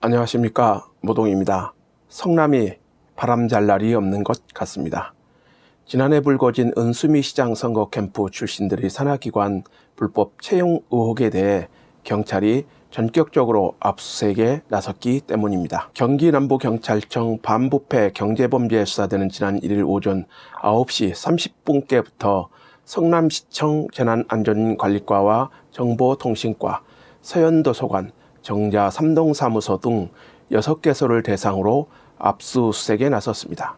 안녕하십니까, 모동입니다. 성남이 바람잘 날이 없는 것 같습니다. 지난해 불거진 은수미 시장 선거 캠프 출신들이 산하기관 불법 채용 의혹에 대해 경찰이 전격적으로 압수수색에 나섰기 때문입니다. 경기남부경찰청 반부패 경제범죄수사대는 지난 1일 오전 9시 30분께부터 성남시청 재난안전관리과와 정보통신과, 서현도서관, 정자 3동 사무소 등 6개소를 대상으로 압수수색에 나섰습니다.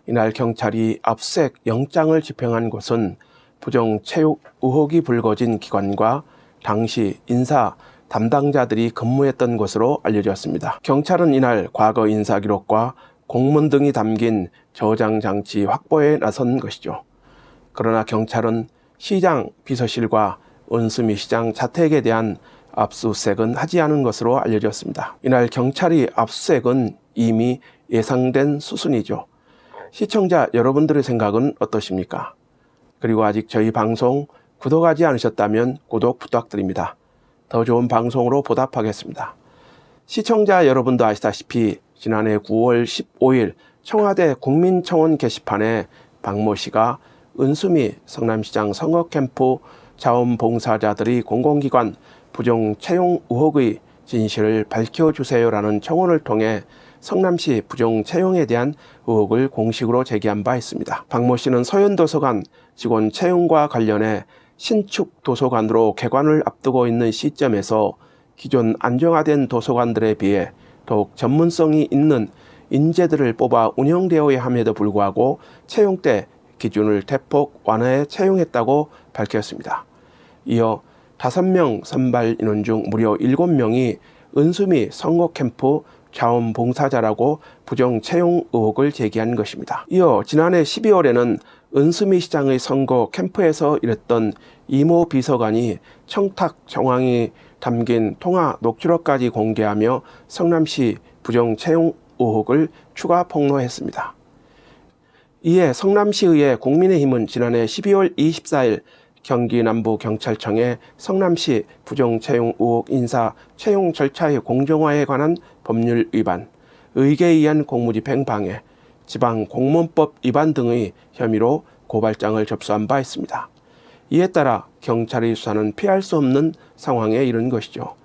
이날 경찰이 압수수색 영장을 집행한 곳은 부정채용 의혹이 불거진 기관과 당시 인사 담당자들이 근무했던 것으로 알려졌습니다. 경찰은 이날 과거 인사 기록과 공문 등이 담긴 저장 장치 확보에 나선 것이죠. 그러나 경찰은 시장 비서실과 은수미 시장 자택에 대한 압수수색은 하지 않은 것으로 알려졌습니다. 이날 경찰이 압수수색은 이미 예상된 수순이죠. 시청자 여러분들의 생각은 어떠십니까? 그리고 아직 저희 방송 구독하지 않으셨다면 구독 부탁드립니다. 더 좋은 방송으로 보답하겠습니다. 시청자 여러분도 아시다시피 지난해 9월 15일 청와대 국민청원 게시판에 박모 씨가 은수미 성남시장 선거 캠프 자원봉사자들이 공공기관 부정채용 의혹의 진실을 밝혀주세요라는 청원을 통해 성남시 부정채용에 대한 의혹을 공식으로 제기한 바 있습니다. 박모 씨는 서현도서관 직원 채용과 관련해 신축 도서관으로 개관을 앞두고 있는 시점에서 기존 안정화된 도서관들에 비해 더욱 전문성이 있는 인재들을 뽑아 운영되어야 함에도 불구하고 채용 때 기준을 대폭 완화해 채용했다고 밝혔습니다. 이어 5명 선발 인원 중 무려 7명이 은수미 선거 캠프 자원봉사자라고 부정채용 의혹을 제기한 것입니다. 이어 지난해 12월에는 은수미 시장의 선거 캠프에서 일했던 이모 비서관이 청탁 정황이 담긴 통화 녹취록까지 공개하며 성남시 부정채용 의혹을 추가 폭로했습니다. 이에 성남시의회 국민의힘은 지난해 12월 24일 경기남부경찰청에 성남시 부정채용 의혹 인사 채용 절차의 공정화에 관한 법률 위반, 의계에 의한 공무집행 방해, 지방공무원법 위반 등의 혐의로 고발장을 접수한 바 있습니다. 이에 따라 경찰의 수사는 피할 수 없는 상황에 이른 것이죠.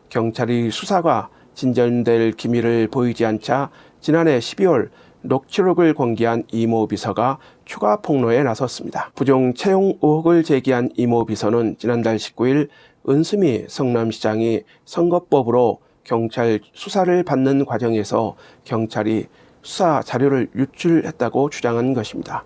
경찰이 수사가 진전될 기미를 보이지 않자 지난해 12월 녹취록을 공개한 이모 비서가 추가 폭로에 나섰습니다. 부정채용 의혹을 제기한 이모 비서는 지난달 19일 은수미 성남시장이 선거법으로 경찰 수사를 받는 과정에서 경찰이 수사 자료를 유출했다고 주장한 것입니다.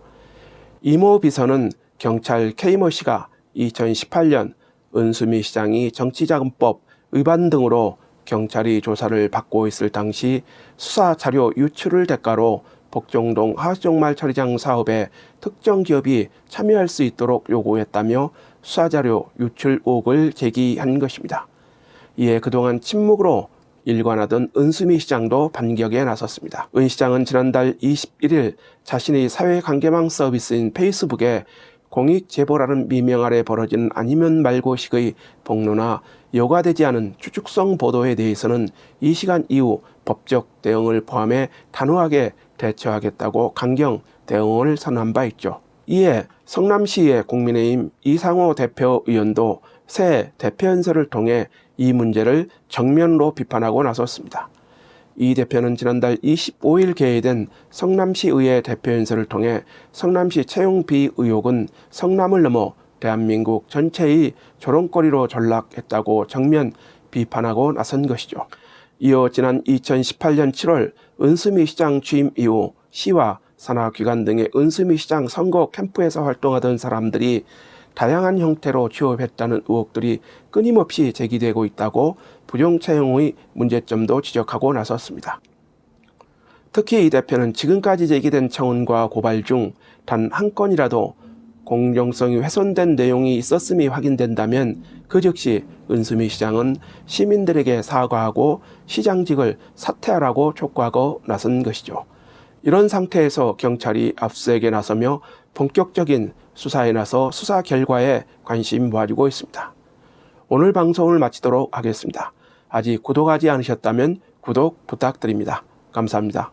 이모 비서는 경찰 K모 씨가 2018년 은수미 시장이 정치자금법 위반 등으로 경찰이 조사를 받고 있을 당시 수사 자료 유출을 대가로 복정동 하수종말 처리장 사업에 특정 기업이 참여할 수 있도록 요구했다며 수사자료 유출 의혹을 제기한 것입니다. 이에 그동안 침묵으로 일관하던 은수미 시장도 반격에 나섰습니다. 은 시장은 지난달 21일 자신의 사회관계망 서비스인 페이스북에 공익제보라는 미명 아래 벌어진 아니면 말고식의 폭로나 여과되지 않은 추측성 보도에 대해서는 이 시간 이후 법적 대응을 포함해 단호하게 대처하겠다고 강경 대응을 선언한 바 있죠. 이에 성남시의 국민의힘 이상호 대표의원도 새 대표연설을 통해 이 문제를 정면으로 비판하고 나섰습니다. 이 대표는 지난달 25일 개회된 성남시의회 대표연설을 통해 성남시 채용 비리 의혹은 성남을 넘어 대한민국 전체의 조롱거리로 전락했다고 정면 비판하고 나선 것이죠. 이어 지난 2018년 7월 은수미 시장 취임 이후 시와 산하기관 등의 은수미 시장 선거 캠프에서 활동하던 사람들이 다양한 형태로 취업했다는 의혹들이 끊임없이 제기되고 있다고 부정채용의 문제점도 지적하고 나섰습니다. 특히 이 대표는 지금까지 제기된 청원과 고발 중 단 한 건이라도 공정성이 훼손된 내용이 있었음이 확인된다면 그 즉시 은수미 시장은 시민들에게 사과하고 시장직을 사퇴하라고 촉구하고 나선 것이죠. 이런 상태에서 경찰이 압수수색에 나서며 본격적인 수사에 나서 수사 결과에 관심 모아주고 있습니다. 오늘 방송을 마치도록 하겠습니다. 아직 구독하지 않으셨다면 구독 부탁드립니다. 감사합니다.